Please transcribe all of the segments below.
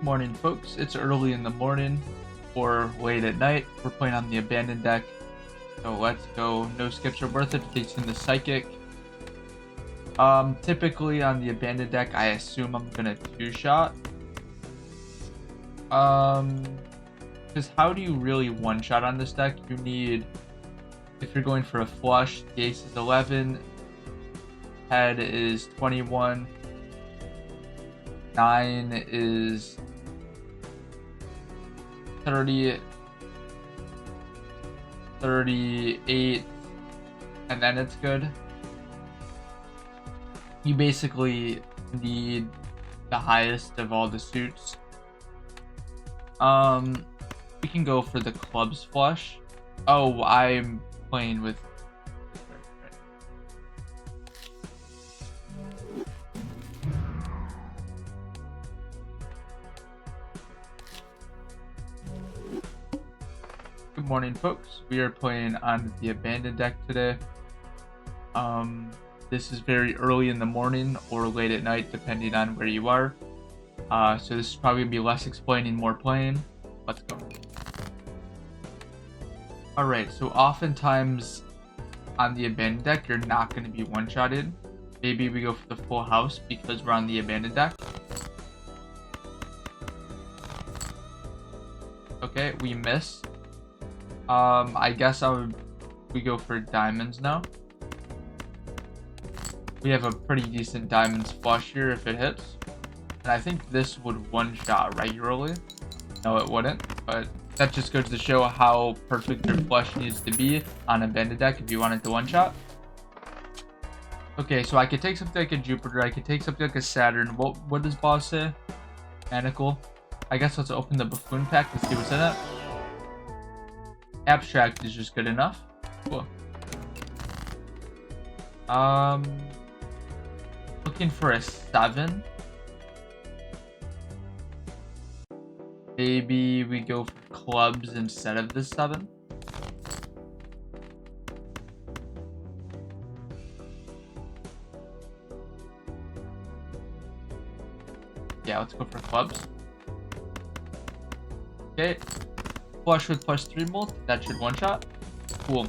Morning, folks. It's early in the morning or late at night. We're playing on the abandoned deck. So let's go. No skips are worth it. Takes in the psychic. Typically on the abandoned deck, I assume I'm gonna two-shot. Because how do you really one-shot on this deck? You need, if you're going for a flush, the ace is 11, head is 21, 9 is 30, 38, and then it's good. You basically need the highest of all the suits. We can go for the clubs flush. Oh, I'm playing with... Good morning, folks. We are playing on the abandoned deck today. This is very early in the morning or late at night, depending on where you are. So this is probably gonna be less explaining, more playing. Let's go. Alright, so oftentimes on the abandoned deck, you're not going to be one-shotted. Maybe we go for the full house because we're on the abandoned deck. Okay, we miss. I guess we go for diamonds now. We have a pretty decent diamonds flush here if it hits. And I think this would one-shot regularly. No, it wouldn't, but that just goes to show how perfect your flush needs to be on a abandoned deck if you want it to one-shot. Okay, so I could take something like a Jupiter, I could take something like a Saturn. What does boss say? Manacle. I guess let's open the buffoon pack to see what's in it. Abstract is just good enough. Cool. Looking for a 7. Maybe we go for clubs instead of the 7. Yeah, let's go for clubs. Okay. Flush with +3 mult. That should one-shot. Cool.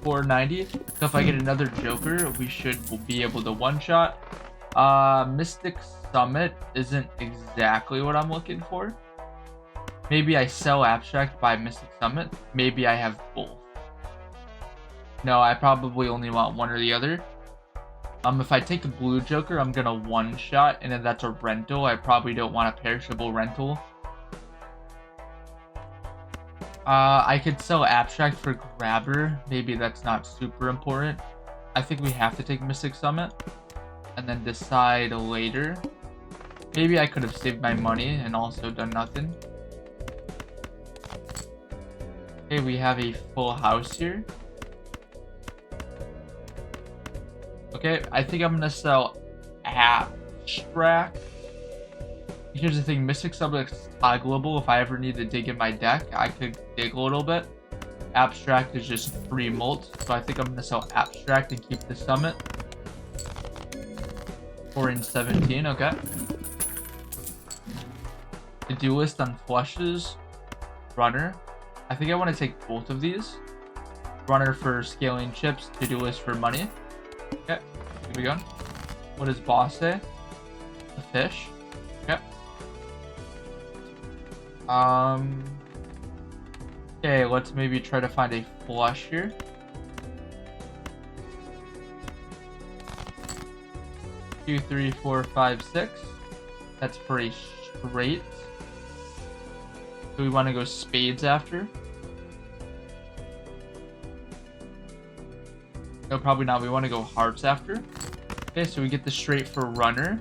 490. So if I get another Joker, we should be able to one-shot. Mystic Summit isn't exactly what I'm looking for. Maybe I sell Abstract by Mystic Summit. Maybe I have both. No, I probably only want one or the other. If I take a blue Joker, I'm gonna one-shot, and if that's a rental, I probably don't want a perishable rental. I could sell Abstract for Grabber. Maybe that's not super important. I think we have to take Mystic Summit, and then decide later. Maybe I could have saved my money and also done nothing. Okay, we have a full house here. Okay, I think I'm gonna sell Abstract. Here's the thing, Mystic Subject's toggleable. If I ever need to dig in my deck, I could dig a little bit. Abstract is just free mult, so I think I'm gonna sell Abstract and keep the Summit. 4 and 17, okay. The Duelist on flushes. Runner. I think I want to take both of these. Runner for scaling chips, to-do-list for money. Okay, here we go. What does boss say? The fish. Okay. Okay, let's maybe try to find a flush here. Two, 3, 4, 5, 6. That's for a straight. Do we want to go spades after? No, probably not. We want to go hearts after. Okay, so we get the straight for runner.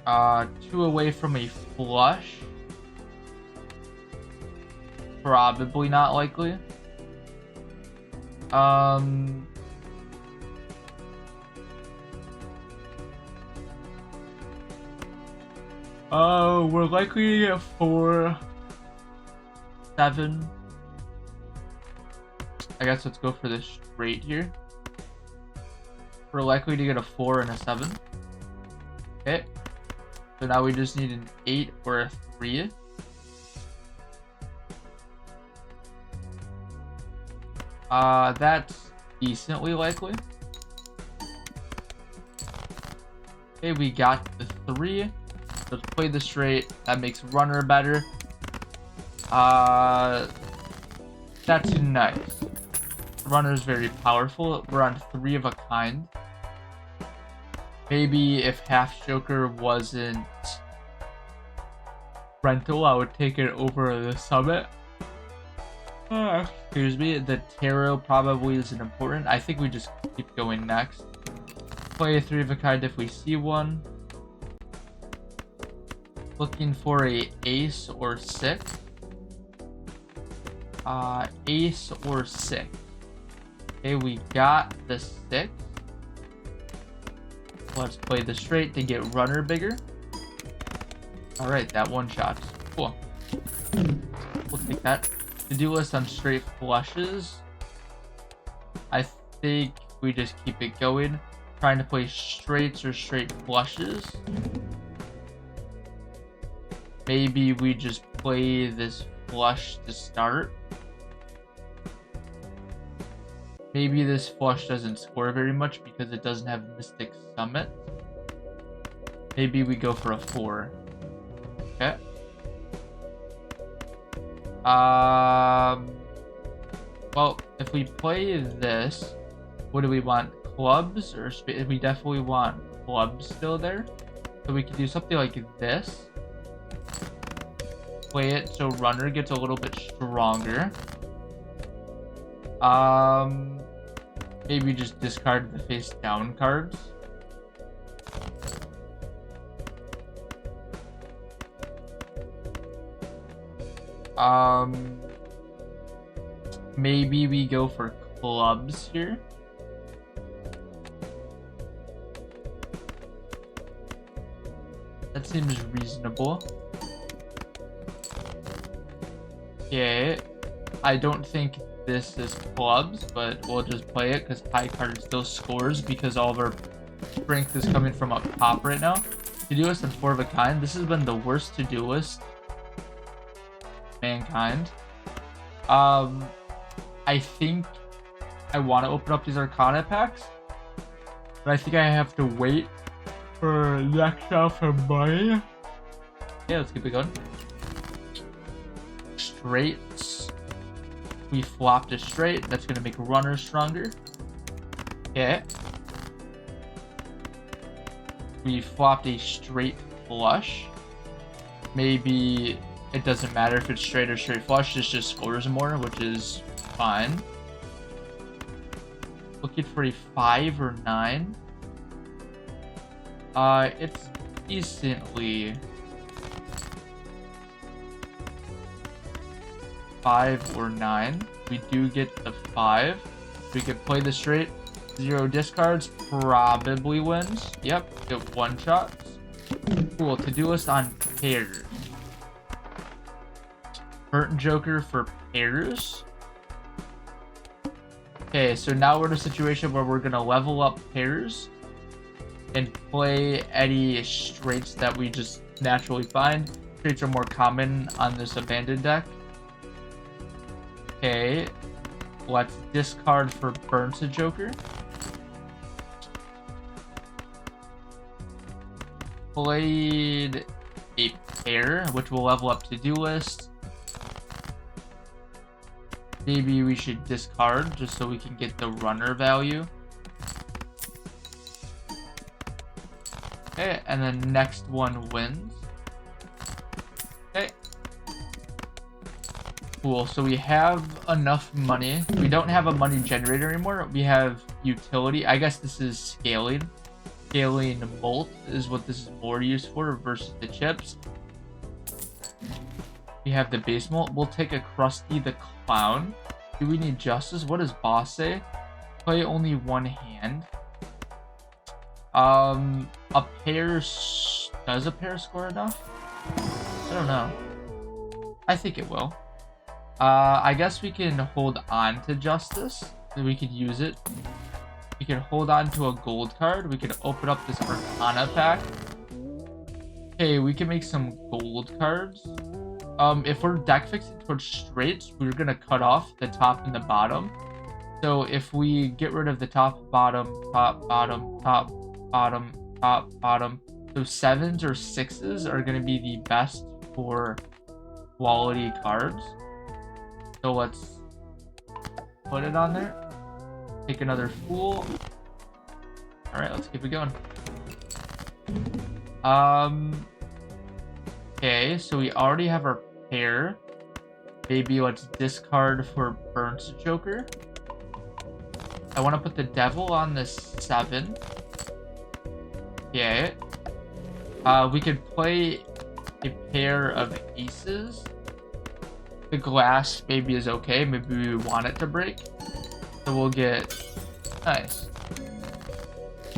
2 away from a flush. Probably not likely. We're likely to get 4, 7. I guess let's go for this straight here. We're likely to get a 4 and a 7. Okay. So now we just need an 8 or a 3. That's decently likely. Okay, we got the 3. Let's play the straight. That makes runner better. That's nice. Runner's very powerful. We're on 3 of a kind. Maybe if half Joker wasn't rental, I would take it over the summit. Excuse me. The tarot probably isn't important. I think we just keep going next. Play a 3 of a kind if we see one. Looking for a ace or 6. Ace or 6. Okay, we got the 6. Let's play the straight to get runner bigger. Alright, that one shot. Cool. We'll take that. To-do list on straight flushes. I think we just keep it going. Trying to play straights or straight flushes. Maybe we just play this flush to start. Maybe this flush doesn't score very much because it doesn't have Mystic Summit. Maybe we go for a 4. Okay. Well, if we play this, what do we want? Clubs or we definitely want clubs still there. So we could do something like this. Play it so runner gets a little bit stronger. Maybe just discard the face down cards. Maybe we go for clubs here. That seems reasonable. Okay. I don't think this is clubs, but we'll just play it because high card still scores because all of our strength is coming from up top right now. To-do list and 4 of a kind. This has been the worst to-do list. Mankind. I think I want to open up these Arcana packs, but I think I have to wait for next shot for money. Okay, let's keep it going. Straights. We flopped a straight. That's going to make runner stronger. Okay. We flopped a straight flush. Maybe it doesn't matter if it's straight or straight flush. It just scores more, which is fine. Looking for a 5 or 9. It's decently 5 or 9. We do get the 5. We could play the straight. 0 discards probably wins. Yep, get 1 shots. Cool. To-do list on pairs. Burnt Joker for pairs. Okay, so now we're in a situation where we're gonna level up pairs and play any straights that we just naturally find. Straights are more common on this abandoned deck. Okay, let's discard for Burnt Joker. Played a pair, which will level up to-do list. Maybe we should discard just so we can get the runner value. Okay, and then next one wins. Okay. Cool, so we have enough money. We don't have a money generator anymore. We have utility. I guess this is scaling. Scaling Bolt is what this is more used for versus the chips. We have the base molt. We'll take a Krusty the Clown. Do we need Justice? What does Boss say? Play only 1 hand. A pair... Does a pair score enough? I don't know. I think it will. I guess we can hold on to Justice. We could use it. We can hold on to a gold card. We can open up this Arcana pack. Okay, we can make some gold cards. If we're deck fixing towards straights, we're gonna cut off the top and the bottom. So if we get rid of the top, bottom, top, bottom, top, bottom, top, bottom, so 7s or 6s are gonna be the best for quality cards. So let's put it on there. Take another Fool. All right, let's keep it going. Okay, so we already have our pair. Maybe let's discard for Burnt Joker. I want to put the Devil on the 7. Okay. We could play a pair of aces. The glass maybe is okay. Maybe we want it to break. So we'll get... Nice.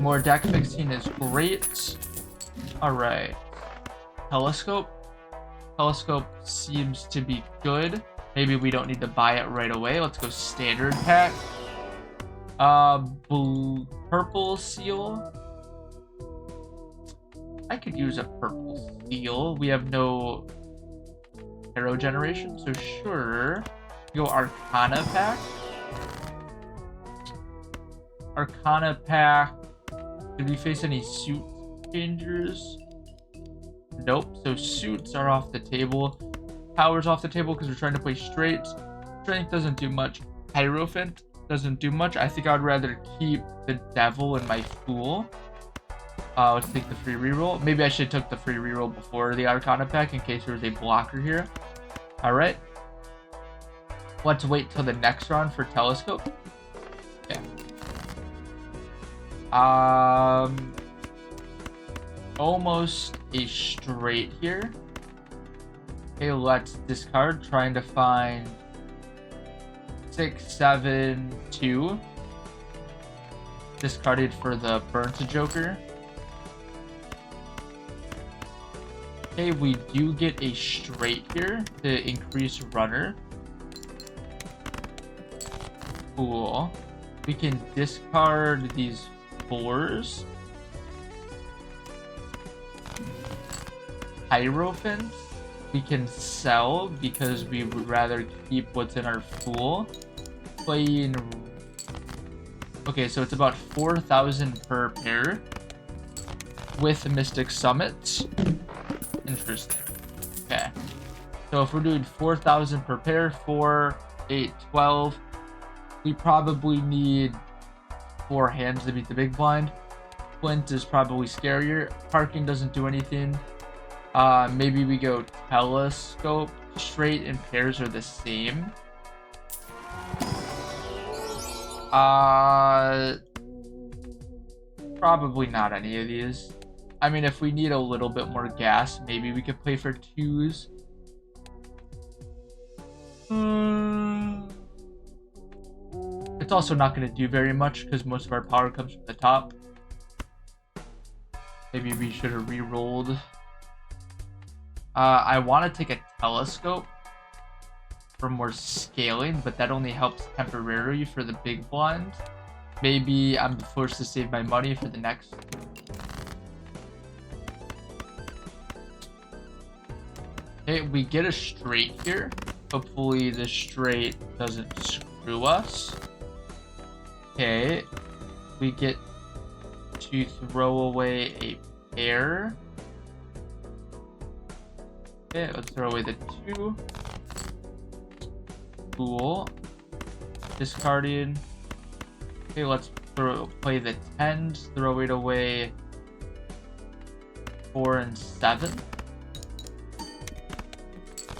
More deck fixing is great. Alright. Telescope. Telescope seems to be good. Maybe we don't need to buy it right away. Let's go standard pack. Purple seal. I could use a purple seal. We have no arrow generation, so sure. Go Arcana pack. Arcana pack. Did we face any suit changers? Nope. So suits are off the table. Power's off the table because we're trying to play straights. Strength doesn't do much. Hierophant doesn't do much. I think I'd rather keep the Devil and my Fool. Let's take the free reroll. Maybe I should have took the free reroll before the Arcana pack in case there was a blocker here. Alright. Let's wait till the next round for Telescope. Okay. Almost a straight here. Okay, let's discard, trying to find 6, 7, 2. Discarded for the Burnt Joker. Okay, we do get a straight here to increase runner. Cool. We can discard these 4s. Hierophant we can sell because we would rather keep what's in our Fool. Playing... Okay, so it's about 4,000 per pair with Mystic Summits. Interesting. Okay. So if we're doing 4,000 per pair, 4, 8, 12, we probably need 4 hands to beat the big blind. Flint is probably scarier. Parking doesn't do anything. Maybe we go Telescope. Straight and pairs are the same. Probably not any of these. I mean, if we need a little bit more gas, maybe we could play for 2s. It's also not going to do very much because most of our power comes from the top. Maybe we should have re-rolled. I want to take a Telescope for more scaling, but that only helps temporarily for the big blind. Maybe I'm forced to save my money for the next. Okay, we get a straight here. Hopefully the straight doesn't screw us. Okay, we get to throw away a pair. Okay, let's throw away the 2. Cool. Discarding. Okay, let's play the 10s. Throw it away. 4 and 7.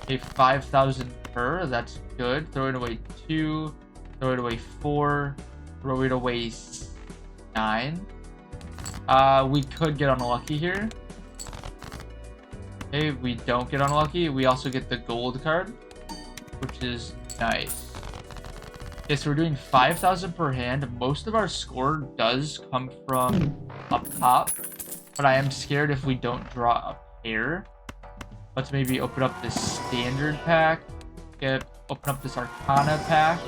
Okay, 5,000 per. That's good. Throw it away 2. Throw it away 4. Throw it away 9. We could get unlucky here. Okay, we don't get unlucky. We also get the gold card, which is nice. Okay, so we're doing 5,000 per hand. Most of our score does come from up top, but I am scared if we don't draw a pair. Let's maybe open up this standard pack. Open up this Arcana pack.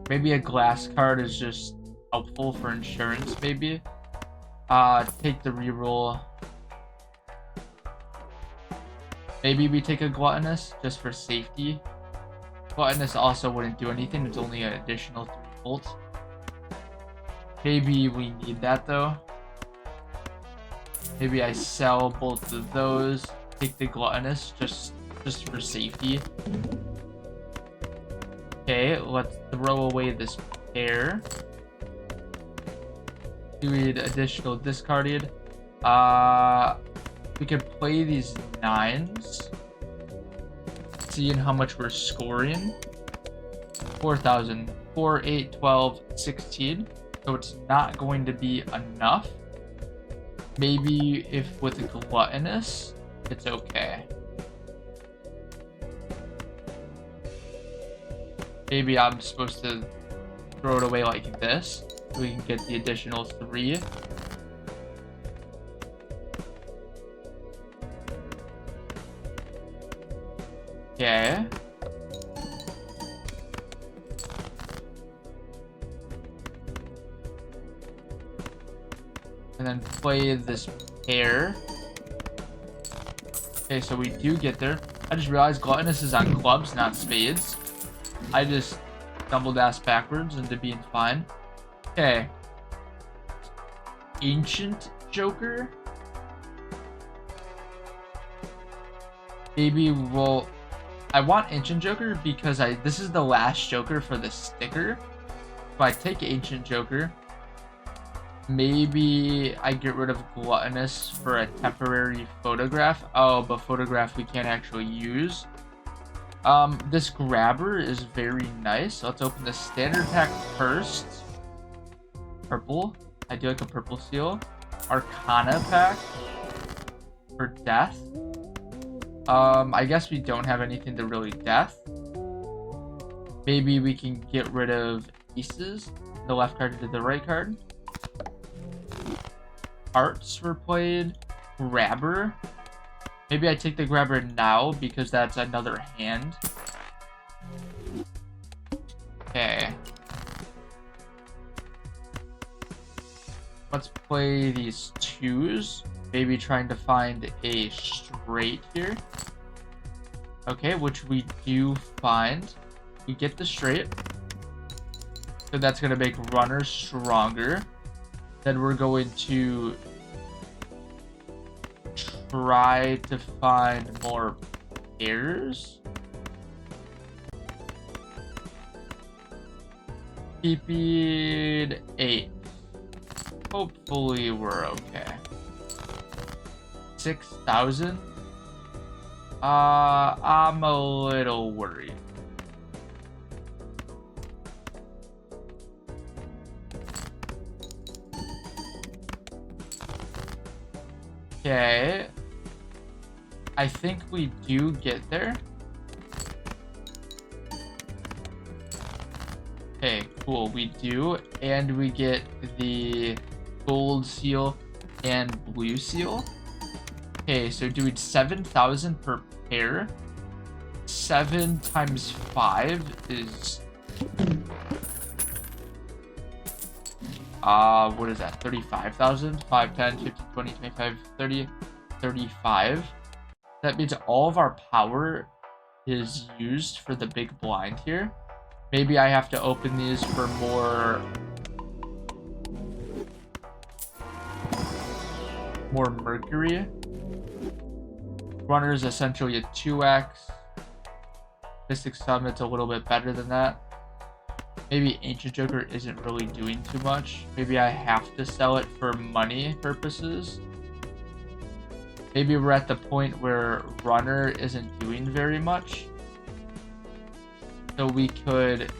Maybe a glass card is just helpful for insurance, maybe. Take the reroll. Maybe we take a gluttonous just for safety. Gluttonous also wouldn't do anything. It's only an additional 3 volts. Maybe we need that though. Maybe I sell both of those. Take the gluttonous just for safety. Okay, let's throw away this pair. Do we need additional discarded? We could play these 9s. Seeing how much we're scoring. 4,000. 4, 8, 12, 16. So it's not going to be enough. Maybe if with a gluttonous, it's okay. Maybe I'm supposed to throw it away like this. So we can get the additional 3. Okay. And then play this pair. Okay, so we do get there. I just realized gluttonous is on clubs, not spades. I just doubled ass backwards into being fine. Okay. Ancient Joker. Maybe we'll... I want Ancient Joker because this is the last Joker for the sticker. So I take Ancient Joker. Maybe I get rid of Gluttonous for a temporary photograph. Oh, but photograph we can't actually use. This grabber is very nice. Let's open the standard pack first. Purple. I do like a purple seal. Arcana pack for death. I guess we don't have anything to really death. Maybe we can get rid of aces. The left card to the right card. Hearts were played. Grabber. Maybe I take the grabber now because that's another hand. Okay. Let's play these 2s. Maybe trying to find a straight here. Okay, which we do find. We get the straight. So that's going to make runners stronger. Then we're going to try to find more pairs. Keeping 8. Hopefully we're okay. 6,000. I'm a little worried. Okay. I think we do get there. Okay, cool. We do. And we get the gold seal and blue seal. Okay, so doing 7,000 per pair. 7 times 5 is... what is that? 35,000? 5, 10, 15, 20, 25, 30, 35. That means all of our power is used for the big blind here. Maybe I have to open these for more mercury. Runner is essentially a 2x. Mystic Summit's a little bit better than that. Maybe Ancient Joker isn't really doing too much. Maybe I have to sell it for money purposes. Maybe we're at the point where Runner isn't doing very much. So we could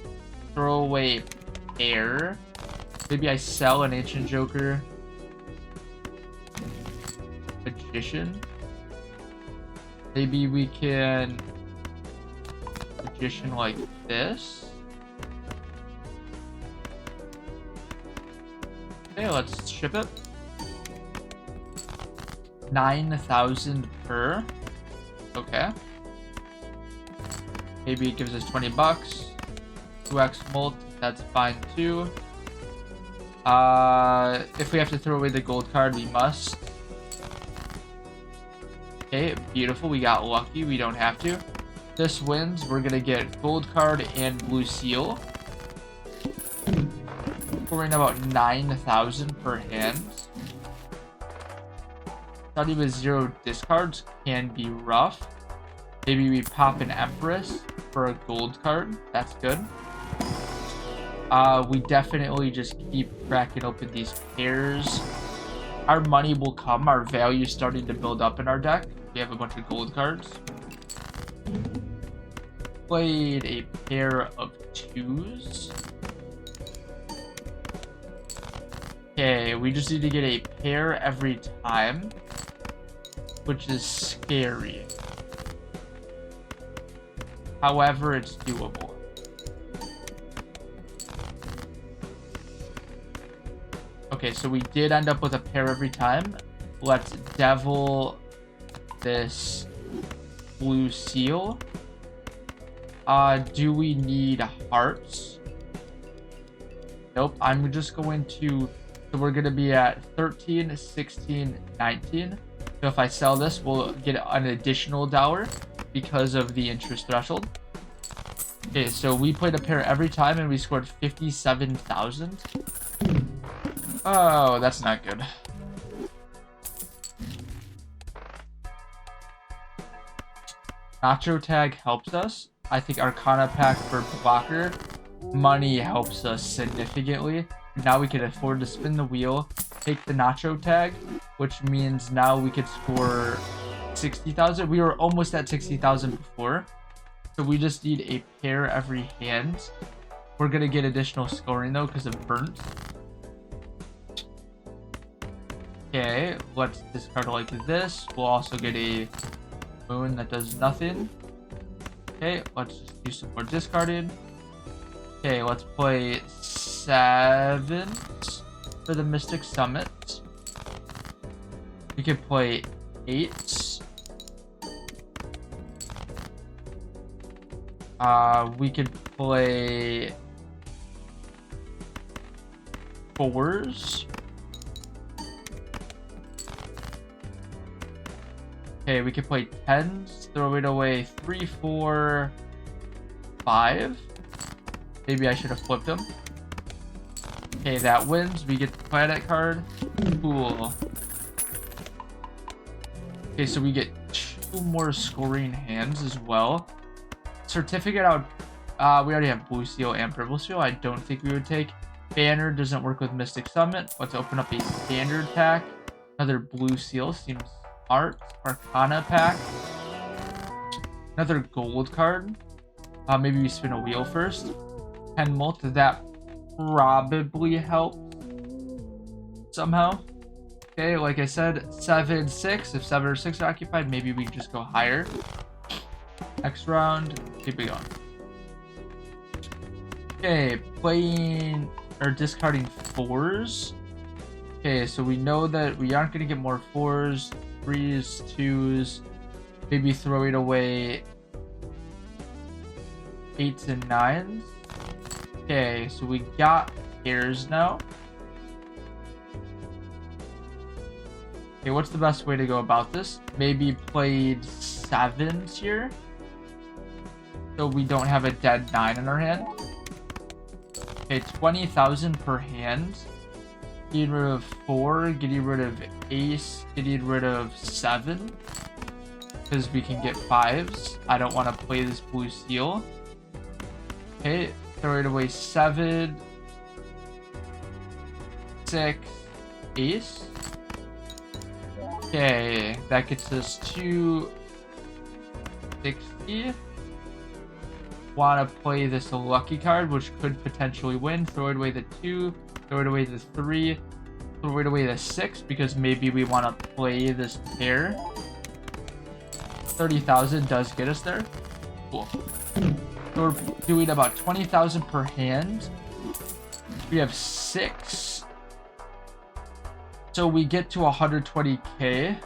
throw away Air. Maybe I sell an Ancient Joker. Magician. Maybe we can Magician like this. Okay, let's ship it. 9,000 per. Okay. Maybe it gives us 20 bucks. 2x mult, that's fine too. If we have to throw away the gold card, we must. Okay, beautiful. We got lucky. We don't have to. This wins. We're gonna get gold card and blue seal. Scoring about 9,000 per hand. Starting with 0 discards can be rough. Maybe we pop an Empress for a gold card. That's good. We definitely just keep cracking open these pairs. Our money will come. Our value is starting to build up in our deck. We have a bunch of gold cards. Played a pair of 2s. Okay, we just need to get a pair every time, which is scary. However, it's doable. Okay, so we did end up with a pair every time. Let's devil this blue seal. Do we need hearts? Nope, I'm just going to... So we're going to be at 13, 16, 19. So if I sell this, we'll get an additional dollar because of the interest threshold. Okay, so we played a pair every time and we scored 57,000. Oh, that's not good. Nacho tag helps us. I think Arcana pack for blocker. Money helps us significantly. Now we can afford to spin the wheel, take the Nacho tag, which means now we could score 60,000. We were almost at 60,000 before. So we just need a pair every hand. We're going to get additional scoring though because of burnt. Okay, let's discard like this. We'll also get a moon that does nothing. Okay, let's just do some more discarding. Okay, let's play 7s for the Mystic Summit. We could play 8s. We could play 4s. Okay, we could play 10s, throw it away 3, 4, 5. Maybe I should have flipped them. Okay, that wins. We get the planet card. Cool. Okay, so we get 2 more scoring hands as well. Certificate out. We already have blue seal and purple seal. I don't think we would take. Banner doesn't work with Mystic Summit. Let's open up a standard pack. Another blue seal seems smart. Arcana pack. Another gold card. Maybe we spin a wheel first. 10 mult. That probably helps somehow. Okay, like I said, 7, 6. If 7 or 6 are occupied, maybe we can just go higher. Next round, keep it going. Okay, playing or discarding 4s. Okay, so we know that we aren't going to get more 4s, 3s, 2s. Maybe throwing away 8s and 9s. Okay, so we got pairs now. Okay, what's the best way to go about this? Maybe played 7s here. So we don't have a dead 9 in our hand. Okay, 20,000 per hand. Getting rid of 4, getting rid of ace, getting rid of 7. Because we can get 5s. I don't want to play this blue seal. Okay, throw it away 7, 6, ace. Okay, that gets us to 60. Want to play this lucky card, which could potentially win. Throw it away the 2, throw it away the 3, throw it away the 6, because maybe we want to play this pair. 30,000 does get us there. Cool. So we're doing about 20,000 per hand. We have 6. So we get to 120k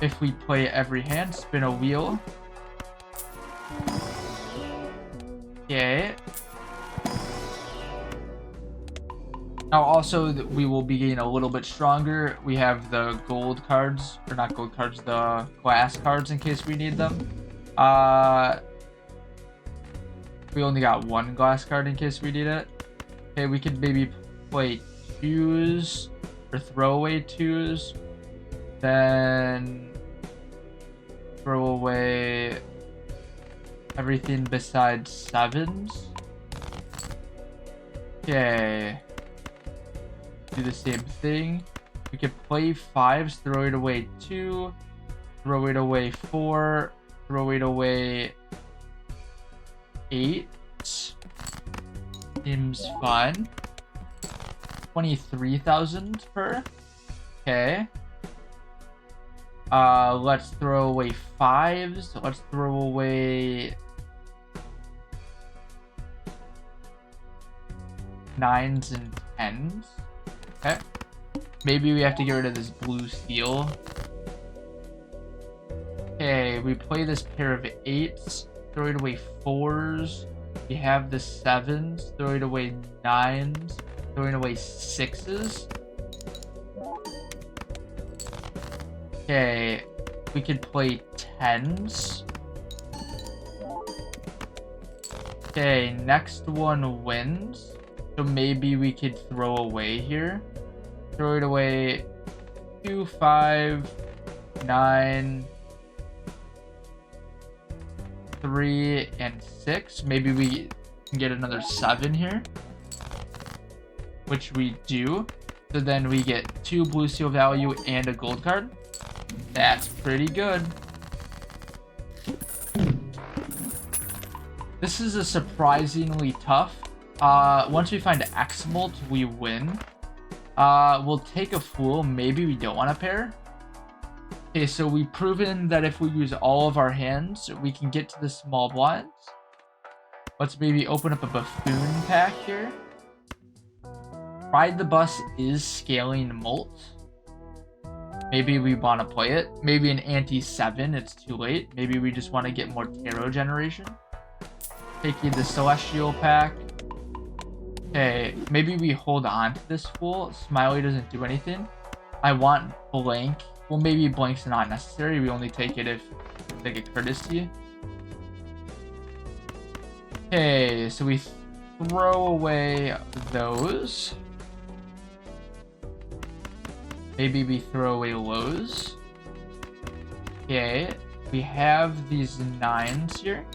if we play every hand. Spin a wheel. Okay. Now also we will be getting a little bit stronger. We have the gold cards, or not gold cards, the glass cards in case we need them. We only got one glass card in case we need it. Okay, we could maybe play twos or throw away twos. Then throw away everything besides sevens. Okay. Do the same thing. We could play fives, throw it away 2, throw it away 4, throw it away 8. Seems fun. 23,000 per. Okay. Let's throw away 5s. Let's throw away 9s and 10s. Okay. Maybe we have to get rid of this blue steel. Okay, we play this pair of 8s. Throw it away 4s. We have the 7s. Throw it away 9s. Throwing away 6s. Okay, we could play 10s. Okay, next one wins. So maybe we could throw away here. Throw it away 2, 5, 9, 3, and 6. Maybe we can get another 7 here, which we do. So then we get 2 blue steel value and a gold card. That's pretty good. This is a surprisingly tough. Once we find X-Molt, we win. We'll take a fool. Maybe we don't want a pair. Okay, so we've proven that if we use all of our hands, we can get to the small blinds. Let's maybe open up a buffoon pack here. Ride the Bus is scaling Molt. Maybe we want to play it. Maybe an anti-7, it's too late. Maybe we just want to get more tarot generation. Taking the Celestial pack. Okay, maybe we hold on to this fool. Smiley doesn't do anything. I want blank. Well, maybe blank's not necessary. We only take it if it's like a courtesy. Okay, so we throw away those. Maybe we throw away lows. Okay, we have these 9s here.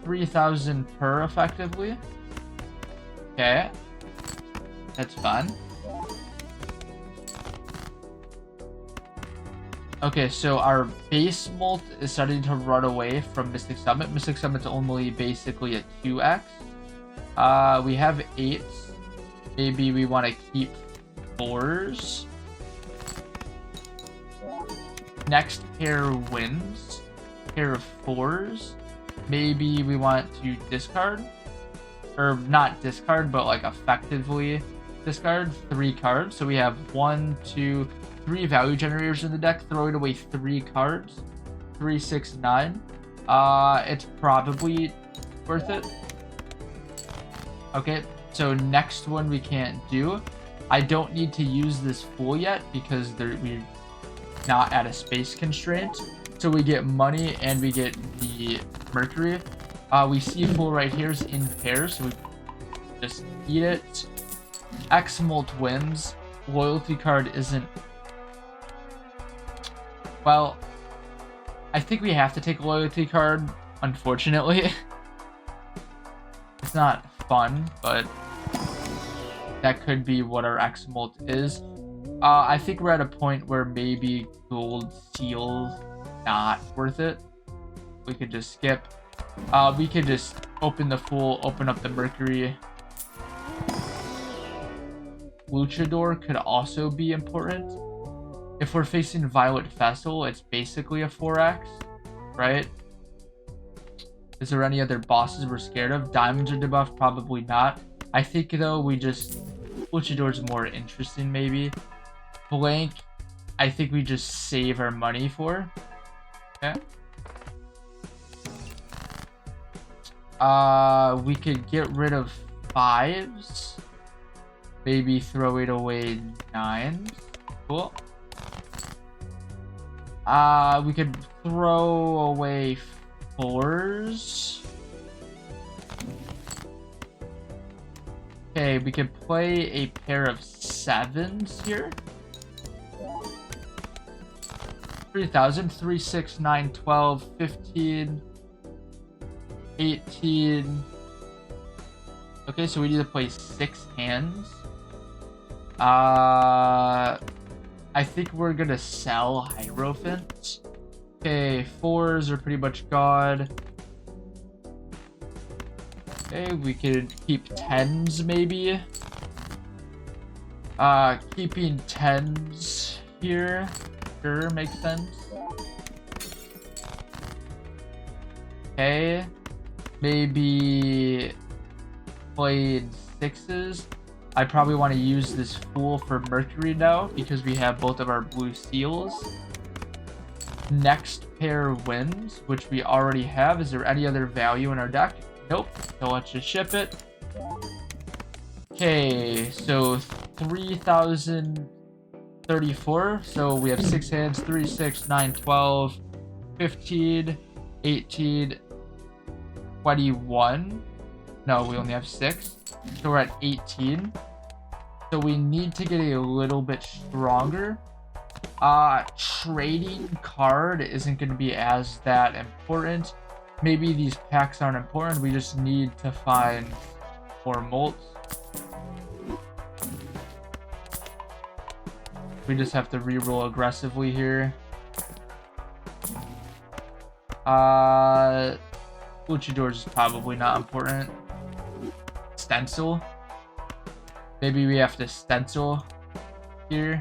3,000 per effectively. Okay, that's fun. Okay, so our base Molt is starting to run away from Mystic Summit. Mystic Summit's only basically a 2x. We have 8s. Maybe we want to keep 4s. Next pair wins. Pair of 4s. Maybe we want to discard. Or not discard, but like effectively discard 3 cards. So we have 1, 2, 3 value generators in the deck. Throw it away 3 cards. 3, 6, 9. It's probably worth it. Okay, so next one we can't do. I don't need to use this fool yet because we're not at a space constraint. So we get money and we get the Mercury. We see fool right here is in pairs, so we just eat it. X-Molt wins. Loyalty card isn't. Well, I think we have to take a loyalty card, unfortunately. It's not fun, but that could be what our X-Molt is. I think we're at a point where maybe gold seal's not worth it. We could just skip. We could just open the fool, open up the Mercury. Luchador could also be important. If we're facing Violet Vessel, it's basically a 4x, right? Is there any other bosses we're scared of? Diamonds are debuffed? Probably not. I think, though, Luchador's more interesting, maybe. Blank, I think we just save our money for. Okay. We could get rid of 5s. Maybe throwing away 9s. Cool. We could throw away 4s. Okay, we could play a pair of 7s here. 3,000, 3, 6, 9, 12, 15, 18. Okay, so we need to play 6 hands. I think we're gonna sell Hierophant. Okay, 4s are pretty much gone. Okay, we could keep 10s maybe. Keeping 10s here. Sure, makes sense. Okay. Maybe played 6s. I probably want to use this Fool for Mercury now because we have both of our blue seals. Next pair wins, which we already have. Is there any other value in our deck? Nope. So let's just ship it. Okay, so 3,034. So we have 6 hands. 3, 6, 9, 12, 15, 18, 21. No, we only have 6. So we're at 18. So we need to get a little bit stronger. Trading card isn't going to be as that important. Maybe these packs aren't important. We just need to find more molts. We just have to reroll aggressively here. Luchadors is probably not important. Stencil. Maybe we have to stencil here.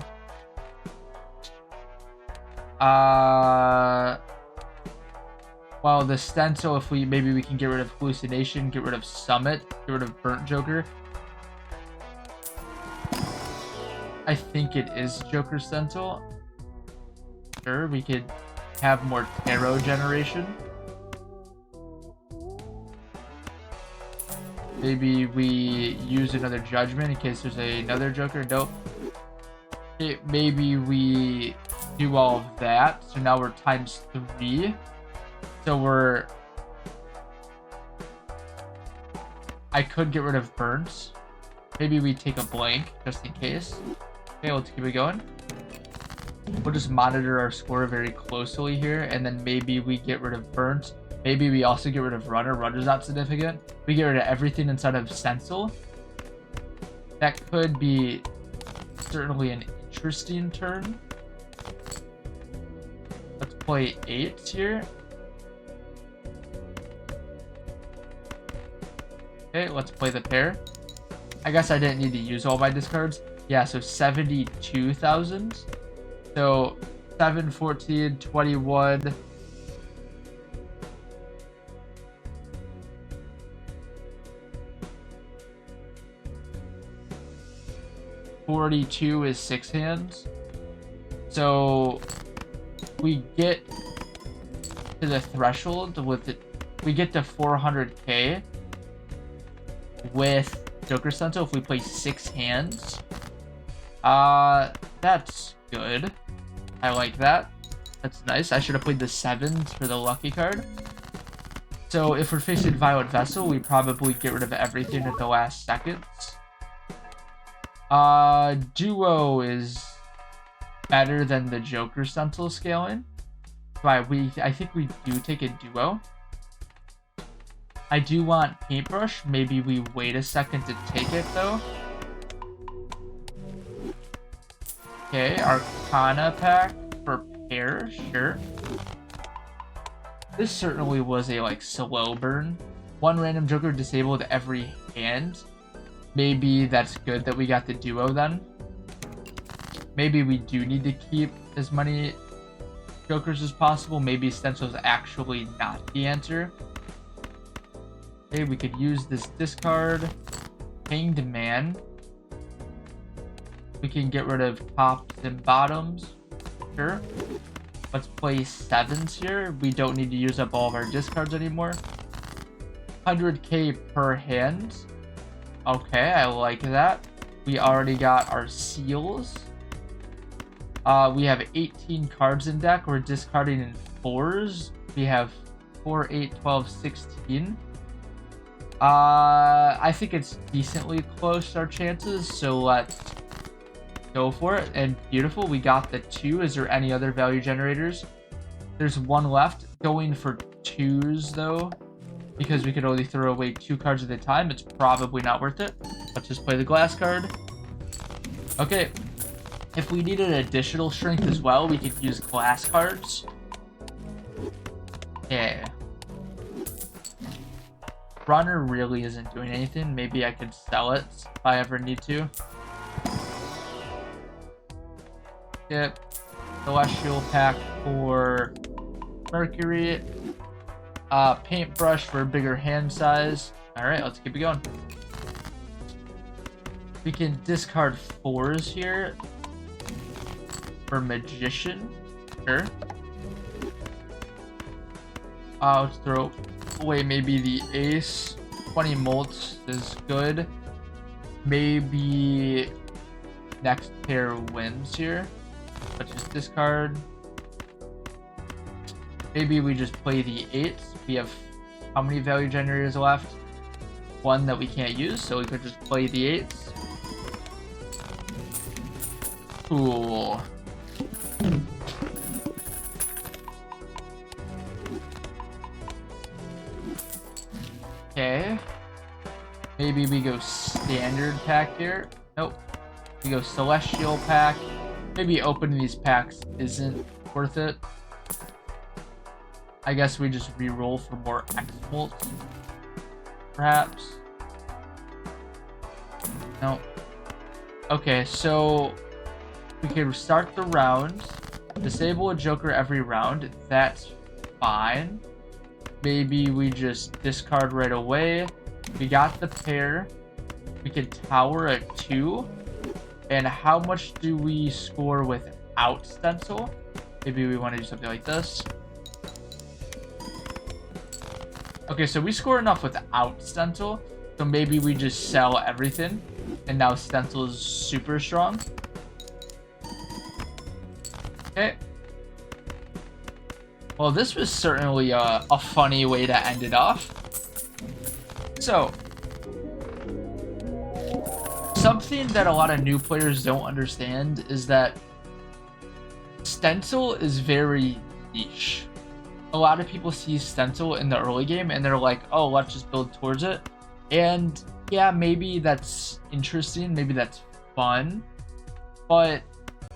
Well, the stencil, if maybe we can get rid of hallucination, get rid of summit, get rid of burnt joker. I think it is joker stencil. Sure, we could have more tarot generation. Maybe we use another judgment in case there's another joker. Nope. Maybe we do all of that. So now we're times 3. So I could get rid of burns. Maybe we take a blank just in case. Okay, let's keep it going. We'll just monitor our score very closely here, and then maybe we get rid of burnt. Maybe we also get rid of runner. Runner's not significant. We get rid of everything inside of Stencil. That could be certainly an interesting turn. Let's play 8 here. Okay, let's play the pair. I guess I didn't need to use all my discards. Yeah, so 72,000. So 7, 14, 21. 42 is 6 hands. So we get to the threshold with it. We get to 400k with Joker Stencil if we play 6 hands. That's good. I like that. That's nice. I should have played the 7s for the lucky card. So if we're facing Violet Vessel, we probably get rid of everything at the last seconds. Duo is better than the Joker Stencil scaling. But I think we do take a duo. I do want Paintbrush. Maybe we wait a second to take it though. Okay, Arcana pack for pair, sure. This certainly was a slow burn. 1 random Joker disabled every hand. Maybe that's good that we got the duo then. Maybe we do need to keep as many Jokers as possible. Maybe Stencil is actually not the answer. Okay, we could use this discard. Hanged Man. We can get rid of tops and bottoms. Sure. Let's play 7s here. We don't need to use up all of our discards anymore. 100k per hand. Okay, I like that. We already got our seals. We have 18 cards in deck. We're discarding in 4s. We have 4, 8, 12, 16. I think it's decently close, our chances, so let's go for it. And beautiful, we got the 2. Is there any other value generators? There's 1 left. Going for 2s, though, because we could only throw away 2 cards at a time. It's probably not worth it. Let's just play the glass card. Okay. If we needed additional strength as well, we could use glass cards. Yeah. Runner really isn't doing anything. Maybe I could sell it if I ever need to. Yep. Celestial pack for Mercury. Paintbrush for a bigger hand size. Alright, let's keep it going. We can discard 4s here. For Magician. Sure. Let's throw away maybe the Ace. 20 molts is good. Maybe next pair wins here. Let's just discard. Maybe we just play the 8s. We have how many value generators left? 1 that we can't use, so we could just play the 8s. Cool. Okay. Maybe we go standard pack here. Nope. We go celestial pack. Maybe opening these packs isn't worth it. I guess we just re-roll for more X-Molts. Perhaps. No. Okay, so we can start the round. Disable a Joker every round. That's fine. Maybe we just discard right away. We got the pair. We can tower at 2. And how much do we score without Stencil? Maybe we want to do something like this. Okay, so we score enough without Stencil. So maybe we just sell everything. And now Stencil is super strong. Okay. Well, this was certainly a funny way to end it off. So, something that a lot of new players don't understand is that Stencil is very niche. A lot of people see Stencil in the early game and they're like, oh, let's just build towards it. And yeah, maybe that's interesting, maybe that's fun. But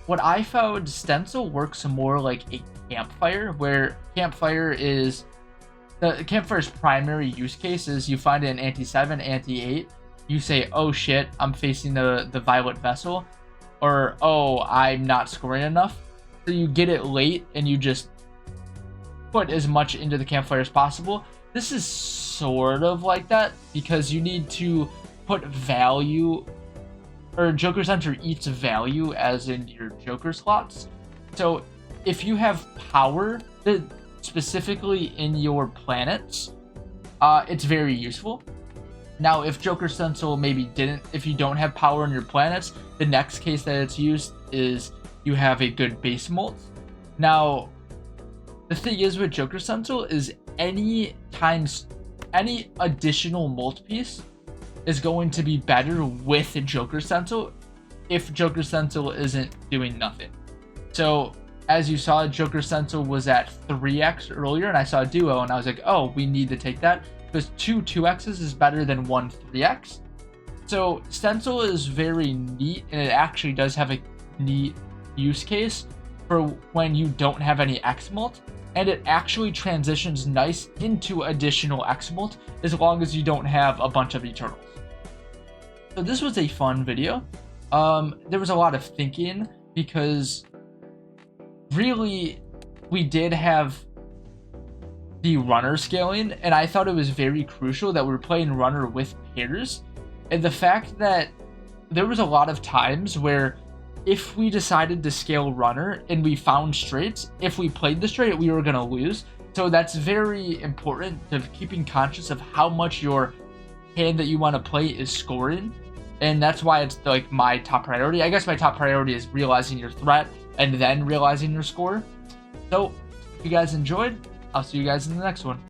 what I found, Stencil works more like a campfire, where campfire's primary use case is you find an anti-7, anti-8, you say, oh shit, I'm facing the violet vessel, or oh, I'm not scoring enough. So you get it late and you just put as much into the campfire as possible. This is sort of like that because you need to put value, or Joker Center eats value as in your Joker slots. So if you have power, specifically in your planets, it's very useful. Now, if Joker Stencil maybe didn't, if you don't have power in your planets, the next case that it's used is you have a good base molt. Now, the thing is with Joker Stencil is any additional molt piece is going to be better with Joker Stencil if Joker Stencil isn't doing nothing. So, as you saw, Joker Stencil was at 3x earlier, and I saw a duo, and I was like, oh, we need to take that, because 2 2x's is better than 1 3x. So, Stencil is very neat, and it actually does have a neat use case for when you don't have any X-Molt, and it actually transitions nice into additional X-Molt as long as you don't have a bunch of Eternals. So this was a fun video. There was a lot of thinking because really we did have the runner scaling, and I thought it was very crucial that we're playing runner with pairs. And the fact that there was a lot of times where if we decided to scale runner and we found straights, if we played the straight, we were going to lose. So that's very important to keeping conscious of how much your hand that you want to play is scoring, and that's why it's like my top priority. I guess my top priority is realizing your threat and then realizing your score. So if you guys enjoyed, I'll see you guys in the next one.